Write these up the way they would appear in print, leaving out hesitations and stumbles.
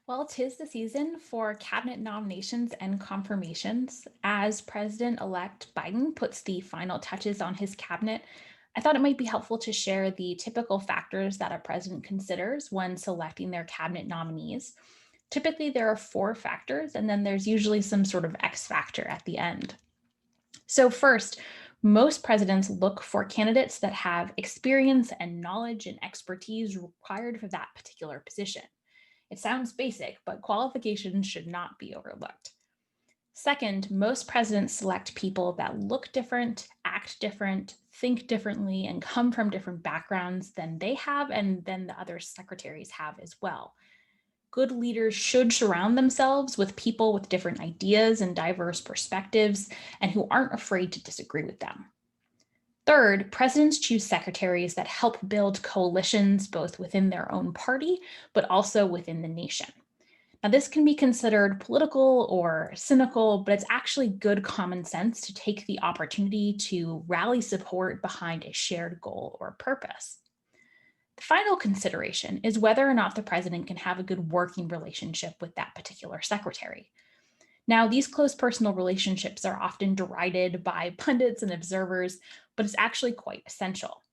Well, 'tis the season for cabinet nominations and confirmations. As President-elect Biden puts the final touches on his cabinet, I thought it might be helpful to share the typical factors that a president considers when selecting their cabinet nominees. Typically, there are four factors, and then there's usually some sort of X factor at the end. So, first, most presidents look for candidates that have experience and knowledge and expertise required for that particular position. It sounds basic, but qualifications should not be overlooked. Second, most presidents select people that look different, act different, think differently, and come from different backgrounds than they have and than the other secretaries have as well. Good leaders should surround themselves with people with different ideas and diverse perspectives and who aren't afraid to disagree with them. Third, presidents choose secretaries that help build coalitions both within their own party, but also within the nation. Now, this can be considered political or cynical, but it's actually good common sense to take the opportunity to rally support behind a shared goal or purpose. The final consideration is whether or not the president can have a good working relationship with that particular secretary. Now, these close personal relationships are often derided by pundits and observers, but it's actually quite essential.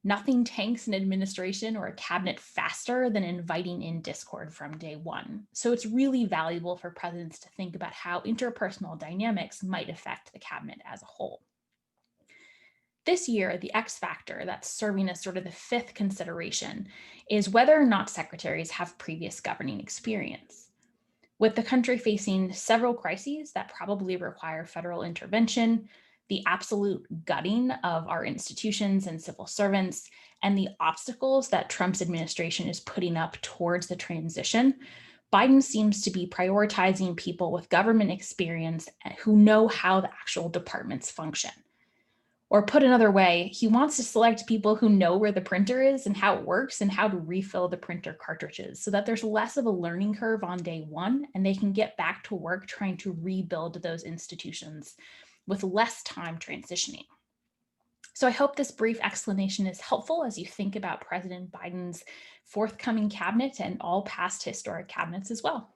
Nothing tanks an administration or a cabinet faster than inviting in discord from day one. So it's really valuable for presidents to think about how interpersonal dynamics might affect the cabinet as a whole. This year, the X factor that's serving as sort of the fifth consideration is whether or not secretaries have previous governing experience. With the country facing several crises that probably require federal intervention, the absolute gutting of our institutions and civil servants, and the obstacles that Trump's administration is putting up towards the transition, Biden seems to be prioritizing people with government experience who know how the actual departments function. Or put another way, he wants to select people who know where the printer is and how it works and how to refill the printer cartridges so that there's less of a learning curve on day one and they can get back to work trying to rebuild those institutions with less time transitioning. So I hope this brief explanation is helpful as you think about President Biden's forthcoming cabinet and all past historic cabinets as well.